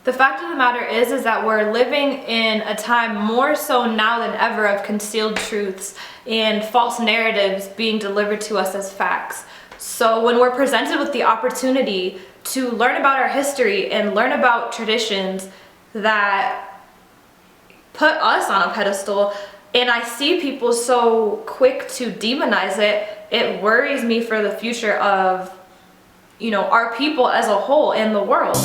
The fact of the matter is that we're living in a time more so now than ever of concealed truths and false narratives being delivered to us as facts. So when we're presented with the opportunity to learn about our history and learn about traditions that put us on a pedestal, and I see people so quick to demonize it, it worries me for the future of, our people as a whole and the world.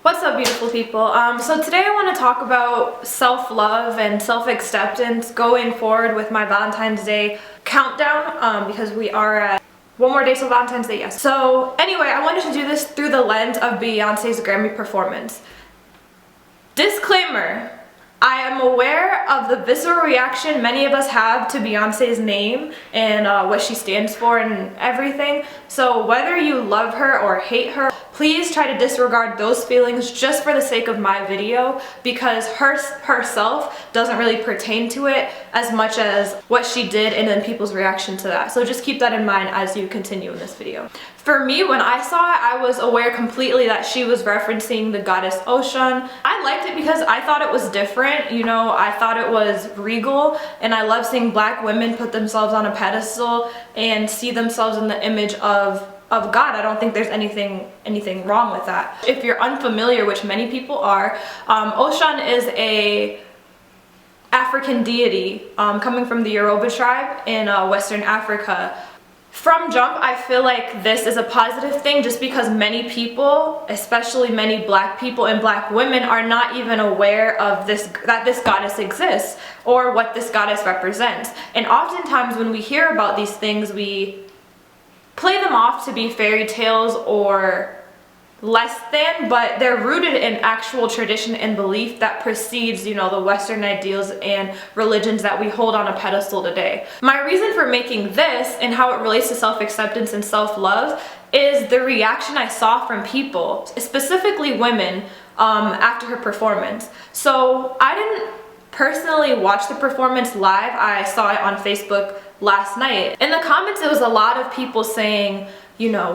What's up, beautiful people? So today I want to talk about self-love and self-acceptance going forward with my Valentine's Day countdown, because we are at one more day till Valentine's Day, yes. So anyway, I wanted to do this through the lens of Beyonce's Grammy performance. Disclaimer, I am aware of the visceral reaction many of us have to Beyonce's name and what she stands for and everything. So whether you love her or hate her, please try to disregard those feelings just for the sake of my video, because herself doesn't really pertain to it as much as what she did and then people's reaction to that. So just keep that in mind as you continue in this video. For me, when I saw it, I was aware completely that she was referencing the goddess Oshun. I liked it because I thought it was different, I thought it was regal, and I love seeing black women put themselves on a pedestal and see themselves in the image of God. I don't think there's anything wrong with that. If you're unfamiliar, which many people are, Oshun is a African deity coming from the Yoruba tribe in Western Africa. From jump, I feel like this is a positive thing just because many people, especially many black people and black women, are not even aware of that this goddess exists or what this goddess represents. And oftentimes when we hear about these things, we play them off to be fairy tales or less than, but they're rooted in actual tradition and belief that precedes, the Western ideals and religions that we hold on a pedestal today. My reason for making this and how it relates to self-acceptance and self-love is the reaction I saw from people, specifically women, after her performance. So I didn't personally watch the performance live. I saw it on Facebook last night. In the comments, there was a lot of people saying,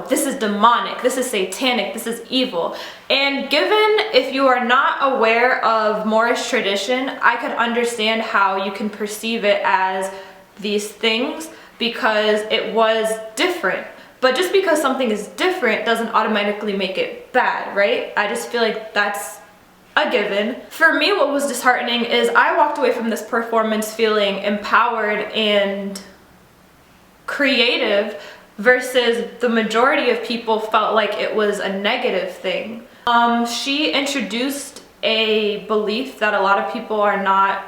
this is demonic, this is satanic, this is evil. And given if you are not aware of Moorish tradition, I could understand how you can perceive it as these things because it was different. But just because something is different doesn't automatically make it bad, right? I just feel like that's a given. For me, what was disheartening is I walked away from this performance feeling empowered and creative, versus the majority of people felt like it was a negative thing. She introduced a belief that a lot of people are not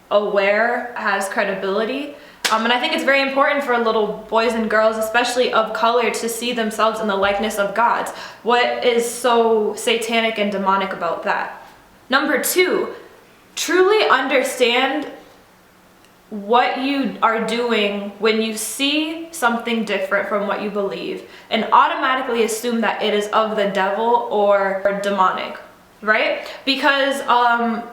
aware has credibility. And I think it's very important for little boys and girls, especially of color, to see themselves in the likeness of gods. What is so satanic and demonic about that? Number two, truly understand what you are doing when you see something different from what you believe and automatically assume that it is of the devil or demonic, right? Because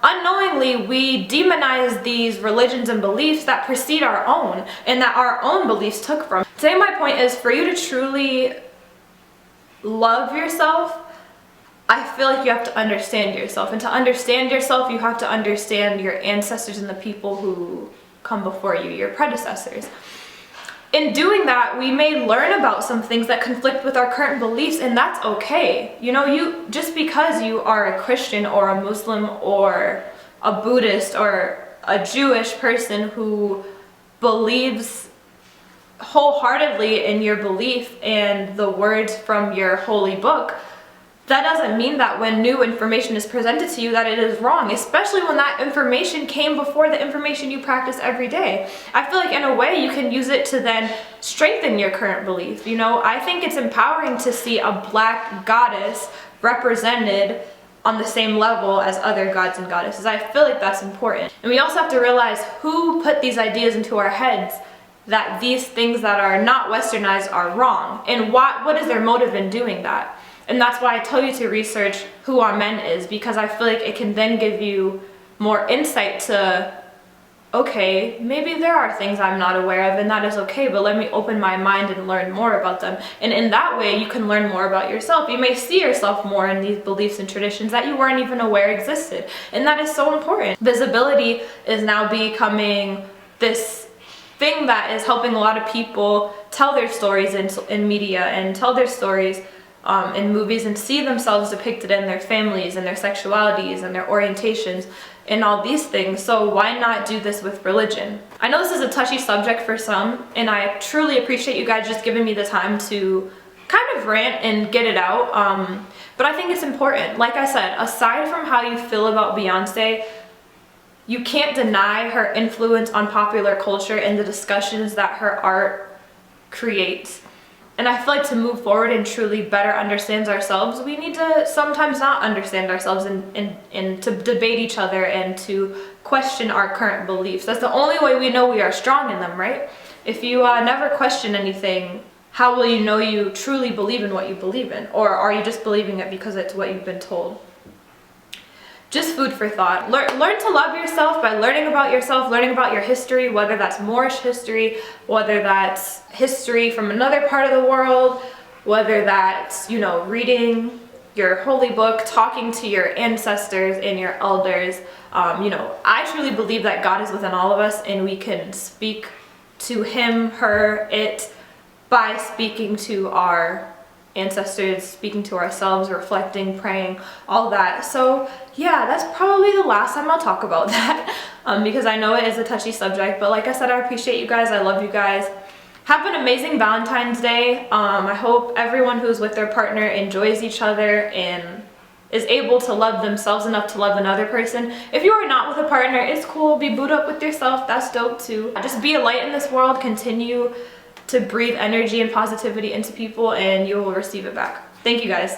unknowingly we demonize these religions and beliefs that precede our own and that our own beliefs took from. Today my point is for you to truly love yourself, I feel like you have to understand yourself, and to understand yourself you have to understand your ancestors and the people who come before you, your predecessors. In doing that, we may learn about some things that conflict with our current beliefs, and that's okay. You just because you are a Christian or a Muslim or a Buddhist or a Jewish person who believes wholeheartedly in your belief and the words from your holy book, that doesn't mean that when new information is presented to you that it is wrong, especially when that information came before the information you practice every day. I feel like in a way you can use it to then strengthen your current belief. I think it's empowering to see a black goddess represented on the same level as other gods and goddesses. I feel like that's important. And we also have to realize who put these ideas into our heads that these things that are not westernized are wrong, and what is their motive in doing that. And that's why I tell you to research who Amen is, because I feel like it can then give you more insight to okay, maybe there are things I'm not aware of, and that is okay, but let me open my mind and learn more about them. And in that way, you can learn more about yourself. You may see yourself more in these beliefs and traditions that you weren't even aware existed. And that is so important. Visibility is now becoming this thing that is helping a lot of people tell their stories in media and tell their stories in movies and see themselves depicted in their families and their sexualities and their orientations and all these things. So why not do this with religion? I know this is a touchy subject for some, and I truly appreciate you guys just giving me the time to kind of rant and get it out, but I think it's important. Like I said, aside from how you feel about Beyonce, you can't deny her influence on popular culture and the discussions that her art creates. And I feel like to move forward and truly better understand ourselves, we need to sometimes not understand ourselves and to debate each other and to question our current beliefs. That's the only way we know we are strong in them, right? If you never question anything, how will you know you truly believe in what you believe in? Or are you just believing it because it's what you've been told? Just food for thought. Learn to love yourself by learning about yourself, learning about your history, whether that's Moorish history, whether that's history from another part of the world, whether that's, you know, reading your holy book, talking to your ancestors and your elders. You know, I truly believe that God is within all of us, and we can speak to him, her, it by speaking to our ancestors, speaking to ourselves, reflecting, praying, all that. So yeah, that's probably the last time I'll talk about that, because I know it is a touchy subject, but like I said, I appreciate you guys. I love you guys. Have an amazing Valentine's Day. I hope everyone who's with their partner enjoys each other and is able to love themselves enough to love another person. If you are not with a partner, it's cool. Be booed up with yourself. That's dope too. Just be a light in this world. Continue to breathe energy and positivity into people, and you will receive it back. Thank you guys.